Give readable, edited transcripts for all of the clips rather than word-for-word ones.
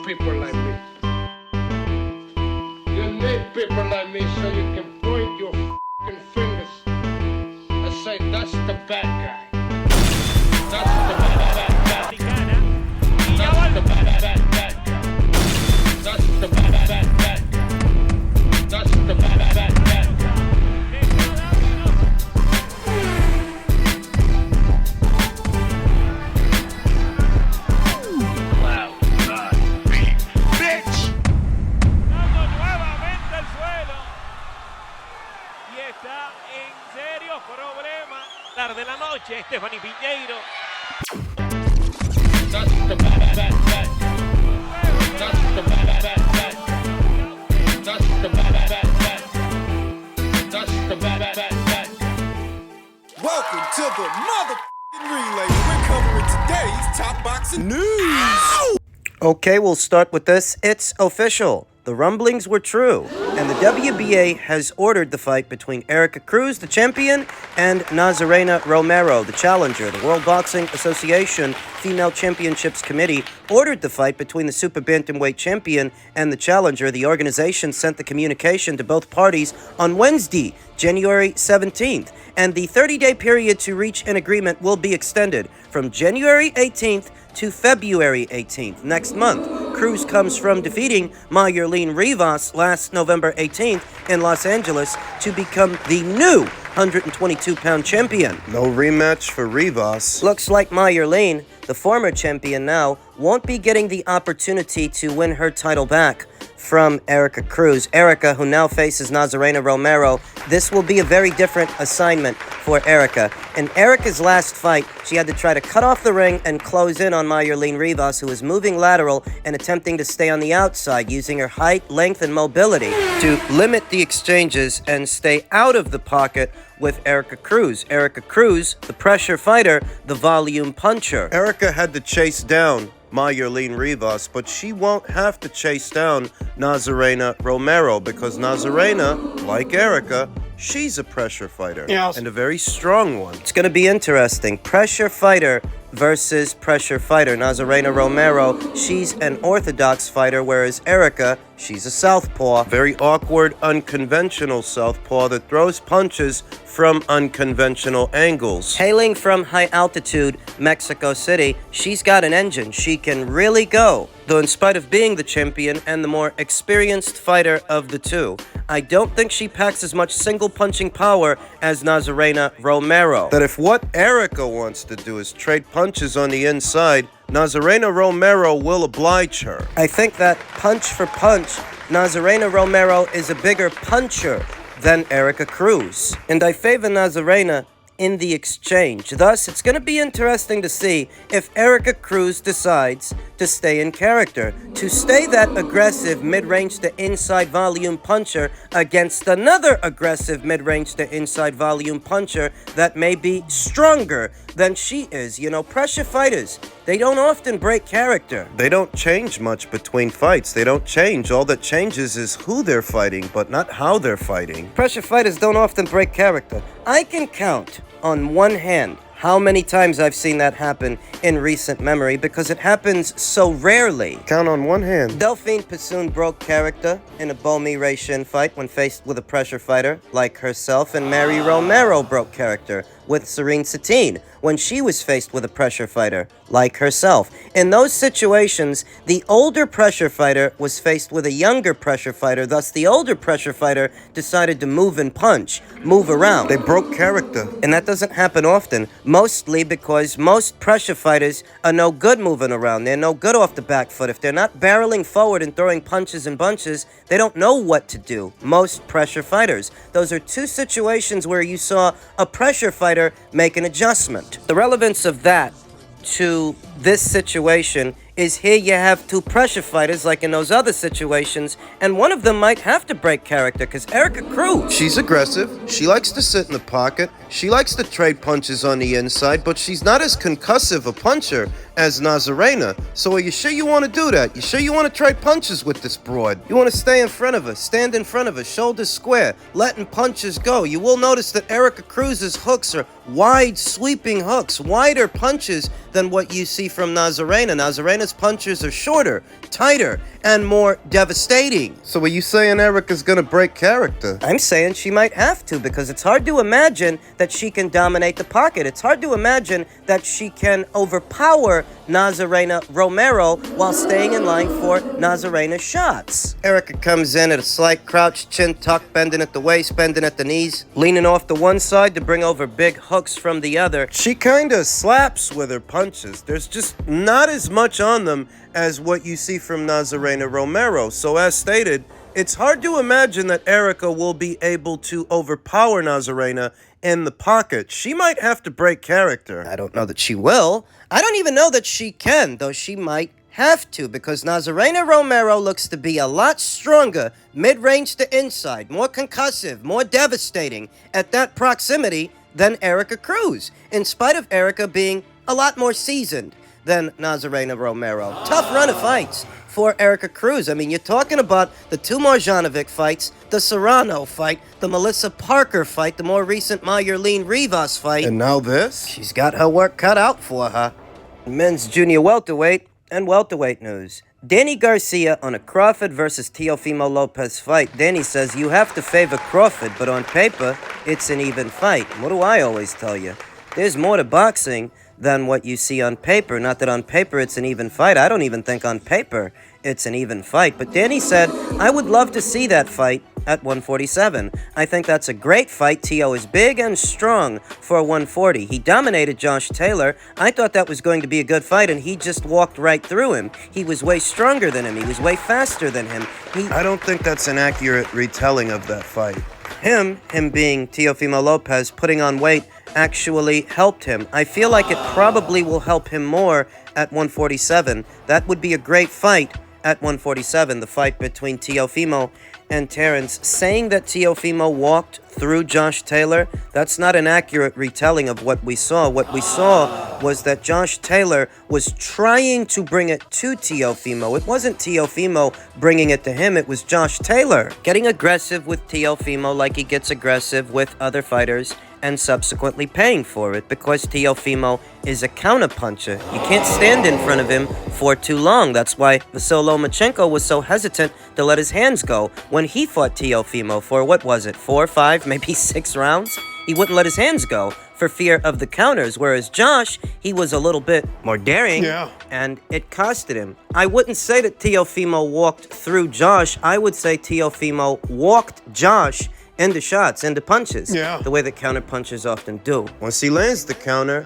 people like me. You need people like me so you can point your f***ing fingers and say, that's the bad guy. That's the bad guy. That's the bad guy. That's the bad guy. That's the bad guy. De la noche, Stephanie Piñeiro. Welcome to the motherfucking relay. We're covering today's top boxing news. Okay, we'll start with this. It's official. The rumblings were true, and the WBA has ordered the fight between Erica Cruz, the champion, and Nazarena Romero, the challenger. The World Boxing Association Female Championships Committee ordered the fight between the super bantamweight champion and the challenger. The organization sent the communication to both parties on Wednesday, January 17th, and the 30-day period to reach an agreement will be extended from January 18th to February 18th next month. Cruz comes from defeating Malignaggi Rivas last November 18th in Los Angeles to become the new 122-pound champion. No rematch for Rivas. Looks like Malignaggi, the former champion now, won't be getting the opportunity to win her title back from Erica Cruz. Erica, who now faces Nazarena Romero, this will be a very different assignment for Erica. In Erica's last fight, she had to try to cut off the ring and close in on Malignaggi Rivas, who was moving lateral and attempting to stay on the outside, using her height, length, and mobility to limit the exchanges and stay out of the pocket with Erica Cruz. Erica Cruz, the pressure fighter, the volume puncher. Erica had to chase down Malignaggi Rivas, but she won't have to chase down Nazarena Romero because Nazarena, like Erica, she's a pressure fighter. Yes. And a very strong one. It's going to be interesting. Pressure fighter versus pressure fighter. Nazarena Romero, she's an orthodox fighter, whereas Erica, she's a southpaw. Very awkward, unconventional southpaw that throws punches from unconventional angles. Hailing from high-altitude Mexico City, she's got an engine. She can really go. Though in spite of being the champion and the more experienced fighter of the two, I don't think she packs as much single-punching power as Nazarena Romero. That if what Erica wants to do is trade punches on the inside, Nazarena Romero will oblige her. I think that punch for punch, Nazarena Romero is a bigger puncher than Erica Cruz. And I favor Nazarena in the exchange. Thus, it's going to be interesting to see if Erica Cruz decides to stay in character, to stay that aggressive mid-range to inside volume puncher against another aggressive mid-range to inside volume puncher that may be stronger than she is. You know, pressure fighters, they don't often break character. They don't change much between fights. They don't change. All that changes is who they're fighting, but not how they're fighting. Pressure fighters don't often break character. I can count on one hand how many times I've seen that happen in recent memory because it happens so rarely. Count on one hand. Delphine Passoon broke character in a Bomi Ray-Shin fight when faced with a pressure fighter like herself, and Mary Romero broke character with Serene Satine when she was faced with a pressure fighter like herself. In those situations, the older pressure fighter was faced with a younger pressure fighter, thus the older pressure fighter decided to move and punch, move around. They broke character. And that doesn't happen often, mostly because most pressure fighters are no good moving around. They're no good off the back foot. If they're not barreling forward and throwing punches and bunches, they don't know what to do. Most pressure fighters. Those are two situations where you saw a pressure fighter make an adjustment. The relevance of that to this situation is here you have two pressure fighters like in those other situations, and one of them might have to break character because Erica Cruz, she's aggressive. She likes to sit in the pocket. She likes to trade punches on the inside, but she's not as concussive a puncher as Nazarena. So are you sure you want to do that? You sure you want to trade punches with this broad? You want to stay in front of her, stand in front of her, shoulders square, letting punches go. You will notice that Erica Cruz's hooks are wide, sweeping hooks, wider punches than what you see from Nazarena. Nazarena's Nazarena's punches are shorter, tighter, and more devastating. So are you saying Erica's gonna break character? I'm saying she might have to, because it's hard to imagine that she can dominate the pocket. It's hard to imagine that she can overpower Nazarena Romero while staying in line for Nazarena's shots. Erica comes in at a slight crouch, chin tucked, bending at the waist, bending at the knees, leaning off to one side to bring over big hooks from the other. She kinda slaps with her punches. There's just not as much on them as what you see from Nazarena Romero. So as stated, it's hard to imagine that Erica will be able to overpower Nazarena in the pocket. She might have to break character. I don't know that she will. I don't even know that she can, though she might have to, because Nazarena Romero looks to be a lot stronger mid-range to inside, more concussive, more devastating at that proximity than Erica Cruz, in spite of Erica being a lot more seasoned than Nazarena Romero. Tough run of fights for Erica Cruz. I mean, you're talking about the two Marjanovic fights, the Serrano fight, the Melissa Parker fight, the more recent Mayerline Rivas fight. And now this? She's got her work cut out for her. Men's junior welterweight and welterweight news. Danny Garcia on a Crawford versus Teofimo Lopez fight. Danny says you have to favor Crawford, but on paper, it's an even fight. What do I always tell you? There's more to boxing than what you see on paper. Not that on paper it's an even fight. I don't even think on paper it's an even fight. But Danny said, I would love to see that fight at 147. I think that's a great fight. Teo is big and strong for 140. He dominated Josh Taylor. I thought that was going to be a good fight, and he just walked right through him. He was way stronger than him. He was way faster than him. I don't think that's an accurate retelling of that fight. Him being Teofimo Lopez, putting on weight actually helped him. I feel like it probably will help him more at 147. That would be a great fight at 147, the fight between Teofimo and Terrence. Saying that Teofimo walked through Josh Taylor, that's not an accurate retelling of what we saw. What we saw was that Josh Taylor was trying to bring it to Teofimo. It wasn't Teofimo bringing it to him, it was Josh Taylor getting aggressive with Teofimo like he gets aggressive with other fighters, and subsequently paying for it, because Teofimo is a counterpuncher. You can't stand in front of him for too long. That's why Vasyl Lomachenko was so hesitant to let his hands go when he fought Teofimo for, what was it, 4, 5, maybe 6 rounds? He wouldn't let his hands go for fear of the counters, whereas Josh, he was a little bit more daring, and it costed him. I wouldn't say that Teofimo walked through Josh. I would say Teofimo walked Josh into shots, into punches, the way that counter punchers often do. Once he lands the counter,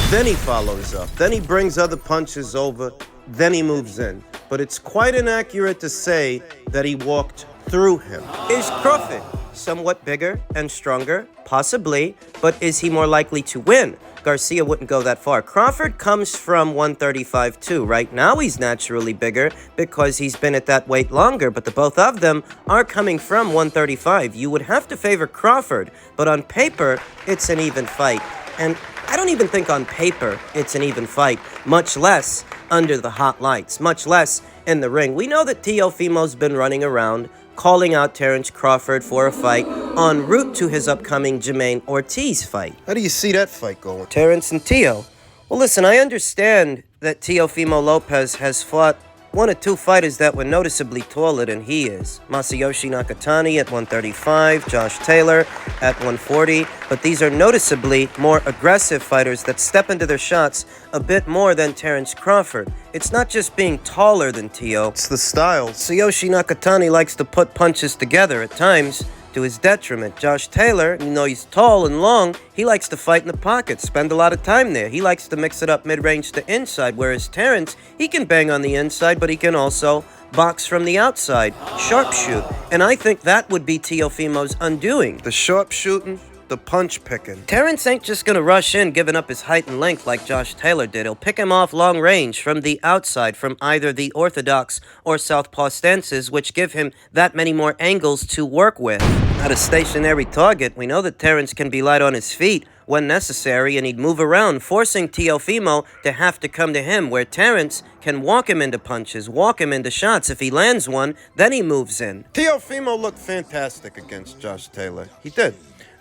then he follows up. Then he brings other punches over, then he moves in. But it's quite inaccurate to say that he walked through him. Is Crawford somewhat bigger and stronger? Possibly, but is he more likely to win? Garcia wouldn't go that far. Crawford comes from 135 too. Right now he's naturally bigger because he's been at that weight longer, but the both of them are coming from 135. You would have to favor Crawford, but on paper, it's an even fight. And I don't even think on paper it's an even fight, much less under the hot lights, much less in the ring. We know that Teofimo's been running around calling out Terrence Crawford for a fight en route to his upcoming Jermaine Ortiz fight. How do you see that fight going? Terrence and Teo. Well, listen, I understand that Teofimo Lopez has fought one or two fighters that were noticeably taller than he is. Masayoshi Nakatani at 135, Josh Taylor at 140, but these are noticeably more aggressive fighters that step into their shots a bit more than Terrence Crawford. It's not just being taller than Teo. It's the styles. Masayoshi Nakatani likes to put punches together at times to his detriment. Josh Taylor, you know, he's tall and long. He likes to fight in the pocket, spend a lot of time there. He likes to mix it up mid-range to inside, whereas Terrence, he can bang on the inside, but he can also box from the outside, sharpshoot. And I think that would be Teofimo's undoing. The sharpshooting, the punch picking. Terrence ain't just gonna rush in giving up his height and length like Josh Taylor did. He'll pick him off long range from the outside, from either the orthodox or southpaw stances, which give him that many more angles to work with. Not a stationary target. We know that Terrence can be light on his feet when necessary, and he'd move around, forcing Teofimo to have to come to him, where Terrence can walk him into punches, walk him into shots. If he lands one, then he moves in. Teofimo looked fantastic against Josh Taylor. He did.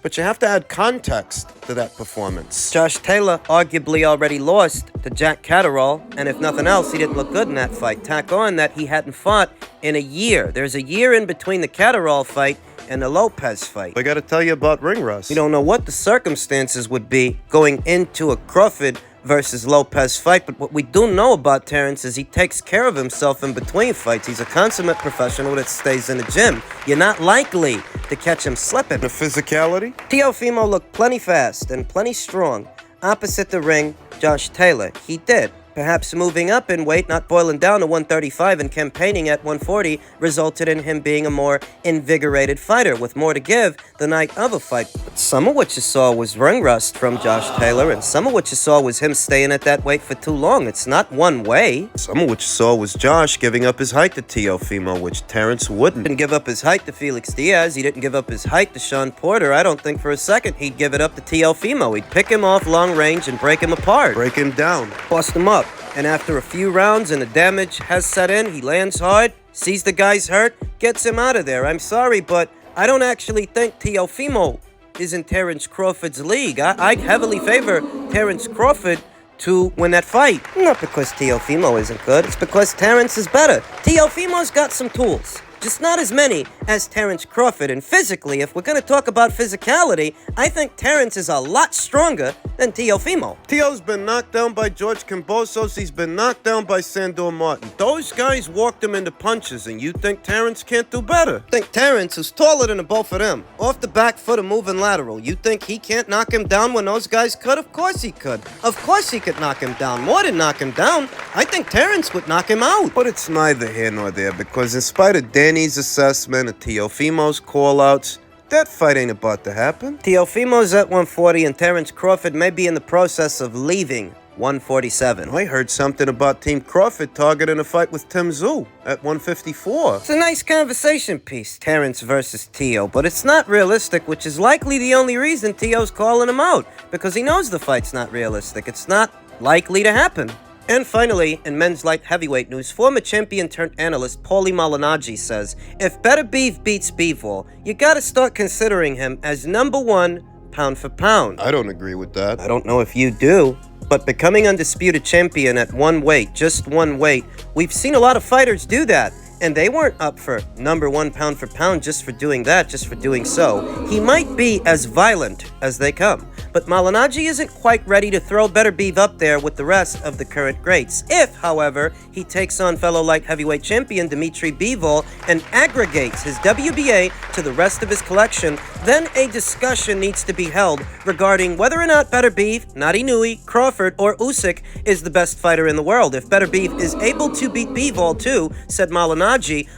but you have to add context to that performance. Josh Taylor arguably already lost to Jack Catterall, and if nothing else, he didn't look good in that fight. Tack on that he hadn't fought in a year. There's a year in between the Catterall fight and the Lopez fight. I gotta tell you about ring rust. We don't know what the circumstances would be going into a Crawford versus Lopez fight, but what we do know about Terrence is he takes care of himself in between fights. He's a consummate professional that stays in the gym. You're not likely to catch him slipping. The physicality? Teofimo looked plenty fast and plenty strong. Opposite the ring, Josh Taylor, he did. Perhaps moving up in weight, not boiling down to 135 and campaigning at 140 resulted in him being a more invigorated fighter with more to give the night of a fight. But some of what you saw was ring rust from Josh Taylor, and some of what you saw was him staying at that weight for too long. It's not one way. Some of what you saw was Josh giving up his height to Teofimo, which Terrence wouldn't. He didn't give up his height to Felix Diaz. He didn't give up his height to Sean Porter. I don't think for a second he'd give it up to Teofimo. He'd pick him off long range and break him apart. Break him down. Bust him up. And after a few rounds and the damage has set in, he lands hard, sees the guy's hurt, gets him out of there. I'm sorry, but I don't actually think Teofimo is in Terrence Crawford's league. I heavily favor Terrence Crawford to win that fight. Not because Teofimo isn't good, it's because Terrence is better. Teofimo's got some tools. Just not as many as Terrence Crawford. And physically, if we're going to talk about physicality, I think Terrence is a lot stronger than Teofimo. Teo's been knocked down by George Kambosos. He's been knocked down by Sandor Martin. Those guys walked him into punches, and you think Terrence can't do better? I think Terrence is taller than the both of them. Off the back foot and moving lateral. You think he can't knock him down when those guys could? Of course he could. Of course he could knock him down. More than knock him down. I think Terrence would knock him out. But it's neither here nor there, because in spite of Danny's assessment of Teofimo's call-outs, that fight ain't about to happen. Teofimo's at 140 and Terrence Crawford may be in the process of leaving 147. I heard something about Team Crawford targeting a fight with Tim Tszyu at 154. It's a nice conversation piece, Terrence versus Teo, but it's not realistic, which is likely the only reason Teo's calling him out, because he knows the fight's not realistic. It's not likely to happen. And finally, in men's light heavyweight news, former champion turned analyst Paulie Malignaggi says, if Beterbiev beats Bivol, you gotta start considering him as #1 pound for pound. I don't agree with that. I don't know if you do, but becoming undisputed champion at one weight, just one weight, we've seen a lot of fighters do that. And they weren't up for #1 pound for pound just for doing that, just for doing so. He might be as violent as they come, but Malignaggi isn't quite ready to throw Beterbiev up there with the rest of the current greats. If, however, he takes on fellow light heavyweight champion Dimitri Bivol and aggregates his WBA to the rest of his collection, then a discussion needs to be held regarding whether or not Beterbiev, not Inoue, Crawford, or Usyk is the best fighter in the world. If Beterbiev is able to beat Bivol too, said Malignaggi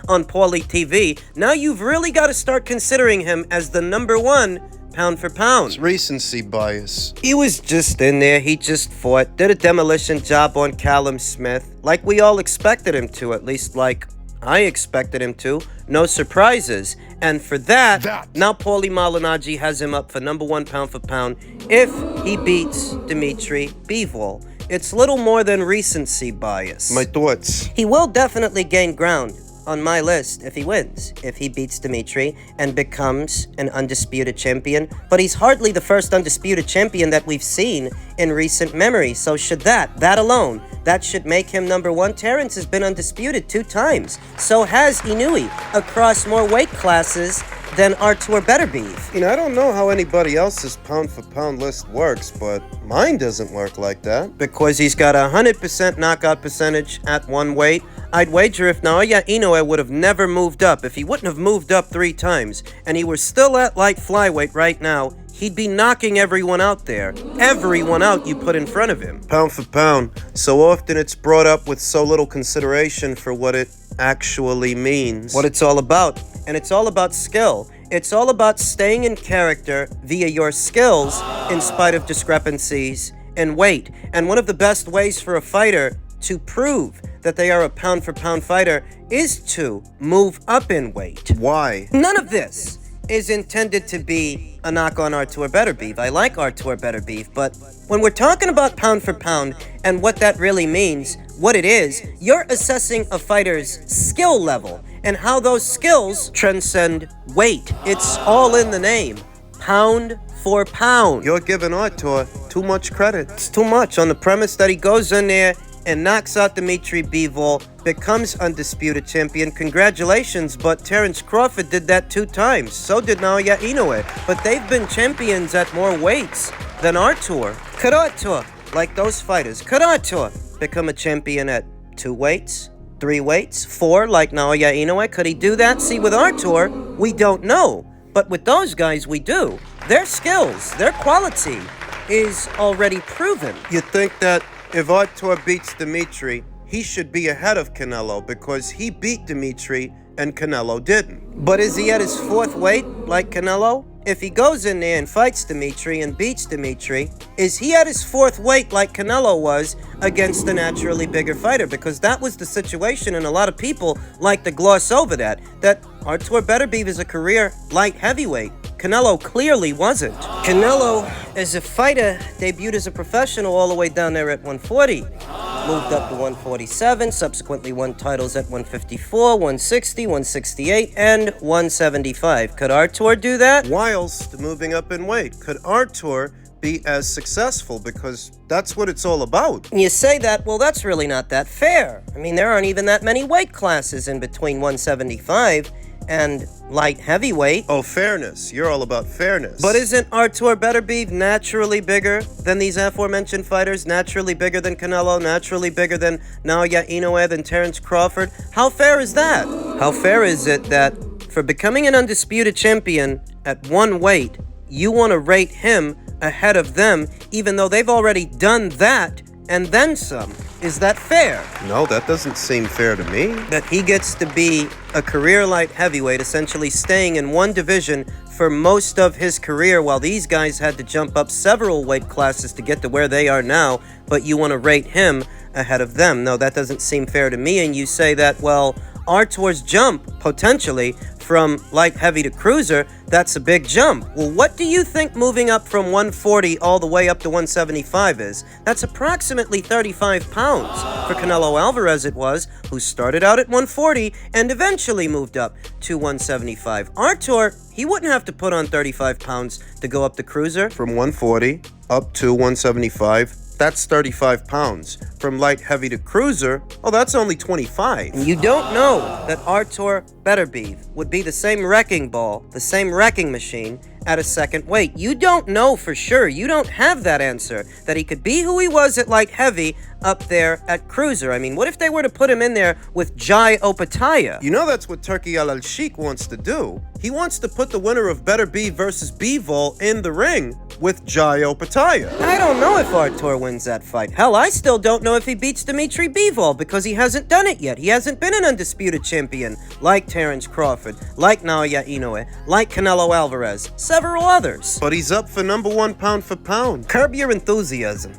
on Paulie TV, now you've really got to start considering him as the #1 pound for pound. It's recency bias. He was just in there, he just fought, did a demolition job on Callum Smith, like we all expected him to, at least like I expected him to. No surprises. And for that, now Paulie Malignaggi has him up for #1 pound for pound if he beats Dimitri Bivol. It's little more than recency bias. My thoughts. He will definitely gain ground on my list if he wins, if he beats Dimitri and becomes an undisputed champion. But he's hardly the first undisputed champion that we've seen in recent memory. So should that alone, that should make him #1. Terrence has been undisputed 2 times. So has Inoue across more weight classes than Artur Beterbiev. I don't know how anybody else's pound for pound list works, but mine doesn't work like that. Because he's got 100% knockout percentage at one weight. I'd wager if Naoya Inoue would have never moved up, if he wouldn't have moved up 3 times, and he was still at light flyweight right now, he'd be knocking everyone out there. Everyone out you put in front of him. Pound for pound, so often it's brought up with so little consideration for what it actually means. What it's all about. And it's all about skill. It's all about staying in character via your skills in spite of discrepancies in weight. And one of the best ways for a fighter to prove that they are a pound for pound fighter is to move up in weight. Why? None of this is intended to be a knock on Artur Beterbiev. I like Artur Beterbiev, but when we're talking about pound for pound and what that really means, what it is, you're assessing a fighter's skill level and how those skills transcend weight. It's all in the name. pound for pound. You're giving Artur too much credit. It's too much on the premise that he goes in there and knocks out Dmitry Bivol, becomes undisputed champion. Congratulations, but Terence Crawford did that 2 times. So did Naoya Inoue. But they've been champions at more weights than Artur. Could Artur, like those fighters, could Artur become a champion at 2 weights, 3 weights, 4 like Naoya Inoue? Could he do that? See, with Artur, we don't know. But with those guys, we do. Their skills, their quality is already proven. You think that if Artur beats Dmitry, he should be ahead of Canelo because he beat Dmitry and Canelo didn't. But is he at his 4th weight like Canelo? If he goes in there and fights Dmitry and beats Dmitry, is he at his 4th weight like Canelo was against the naturally bigger fighter? Because that was the situation, and a lot of people like to gloss over that Artur Beterbiev is a career light heavyweight. Canelo clearly wasn't. Canelo, as a fighter, debuted as a professional all the way down there at 140. Moved up to 147, subsequently won titles at 154, 160, 168, and 175. Could Artur do that? Whilst moving up in weight, could Artur be as successful? Because that's what it's all about. You say that, well, that's really not that fair. I mean, there aren't even that many weight classes in between 175 and light heavyweight. Oh, fairness. You're all about fairness. But isn't Artur Beterbiev naturally bigger than these aforementioned fighters? Naturally bigger than Canelo? Naturally bigger than Naoya Inoue, than Terence Crawford? How fair is that? How fair is it that for becoming an undisputed champion at 1 weight, you want to rate him ahead of them, even though they've already done that and then some? Is that fair? No, that doesn't seem fair to me. That he gets to be a career light heavyweight, essentially staying in one division for most of his career, while these guys had to jump up several weight classes to get to where they are now, but you want to rate him ahead of them. No, that doesn't seem fair to me. And you say that, well, Artur's jump, potentially, from light heavy to cruiser, that's a big jump. Well, what do you think moving up from 140 all the way up to 175 is? That's approximately 35 pounds. For Canelo Alvarez it was, who started out at 140 and eventually moved up to 175. Artur, he wouldn't have to put on 35 pounds to go up the cruiser. From 140 up to 175, that's 35 pounds. From light heavy to cruiser, oh, that's only 25. You don't know that Artur Beterbiev would be the same wrecking ball, the same wrecking machine at a 2nd weight. You don't know for sure. You don't have that answer, that he could be who he was at light heavy up there at cruiser. I mean, what if they were to put him in there with Jai Opataya? You know that's what Turki Al-Sheikh wants to do. He wants to put the winner of Beterbiev versus Bivol in the ring with Jai Opataya. I don't know if Artur wins that fight. Hell, I still don't know if he beats Dmitry Bivol because he hasn't done it yet. He hasn't been an undisputed champion like Terence Crawford, like Naoya Inoue, like Canelo Alvarez, several others. But he's up for #1 pound for pound. Curb your enthusiasm.